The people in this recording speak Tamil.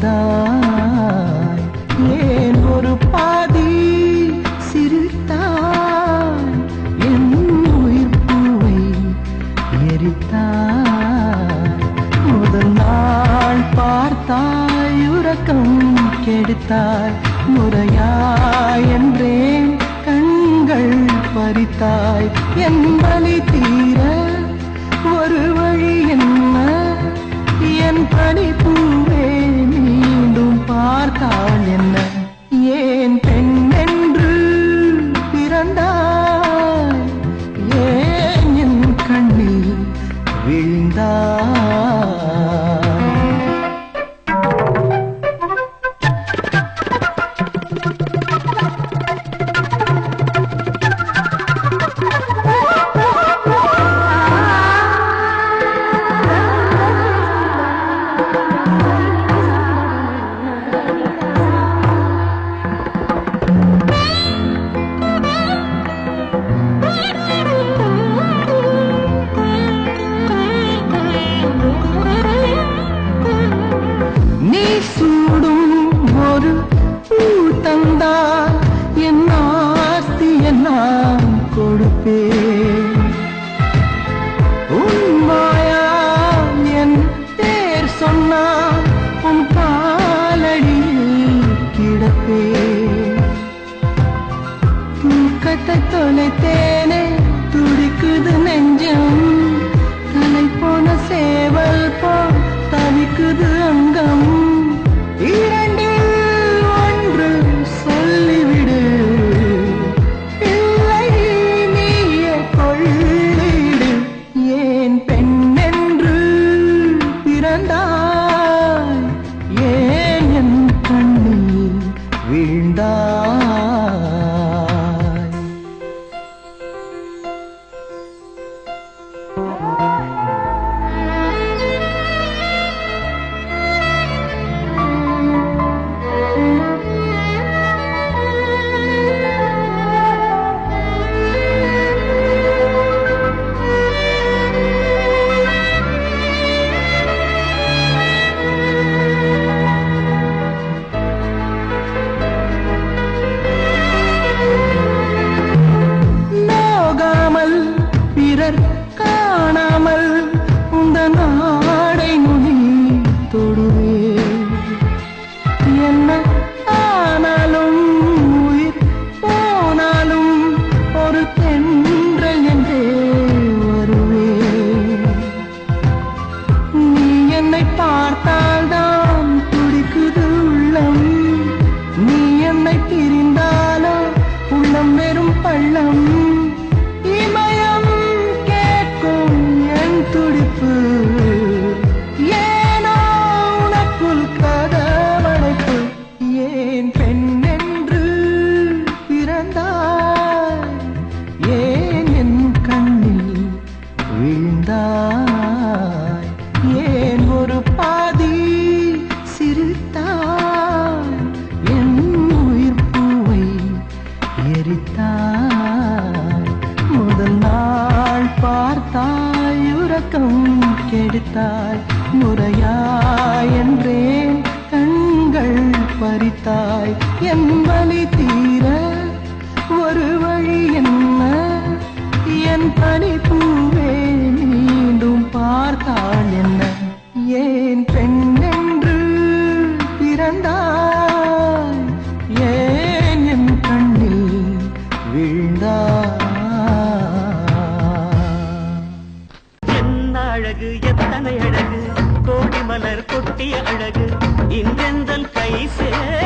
விழுந்தாய். ஏன் ஒரு பாதி சிரித்தாய், என் உயிர் பூவை எரித்தாய். முதல் நாள் பார்த்தாய், உறக்கம் கெடுத்தாய். முறையாய் என்றேன், கண்கள் பறித்தாய். என் வலி தீர ஒரு வழி என்ன, என் பனிப்பூவே மீண்டும் பார்த்தாள் என்ன. ஏன் பெண் என்று பிறந்தாய், ஏன் என் கண்ணில் விழுந்தாய். நீ சூடும் ஒரு பூ தந்தால் என் ஆஸ்தியை நான் கொடுப்பேன். உன் வாயால் என் பேர் சொன்னால் உன் காலடியில் கிடப்பேன். தூக்கத்தை தொலைத்தேனே, துடிக்குது நெஞ்சம். தலை போன சேவல் போல் தவிக்குது அங்கம். இரண்டில் ஒன்று சொல்லிவிடு, இல்லை நீயே கொள்ளிடு. ஏன் பெண் என்று பிறந்தாய், ஏன் என் கண்ணில் விழுந்தாய். காணாமல் உந்த நாடை நுனி தொடுவே. என்ன ஆனாலும் உயிர் போனாலும் ஒரு தென்றல் என்றே வருவே. நீ என்னை பார்த்தால்தான் துடிக்குது உள்ளம். நீ என்னை பிரிந்தாலோ உள்ளம் வெறும் பள்ளம். துடிப்பு ஏனோ உனக்குள் கதவடைப்பு. ஏன் பெண் என்று பிறந்தாய், ஏன் என் கண்ணில் விழுந்தாய். ஏன் ஒரு பாதி சிரித்தாய், என் உயிர் பூவை எரித்தாய். முதல் நாள் பார்த்தாய், உறக்கம் கெடுத்தாய். முறையாய் என்றேன், கண்கள் பறித்தாய். என் வலி தீர ஒரு வழி என்ன, என் பனிப்பூவே மீண்டும் பார்த்தாள் என்ன. ஏன் பெண் என்று பிறந்தாய், ஏன் என் கண்ணில் விழுந்தாய். அழகு எத்தனை அழகு, கோடி மலர் கொட்டிய அழகு, இன்றெந்தன் கை சேர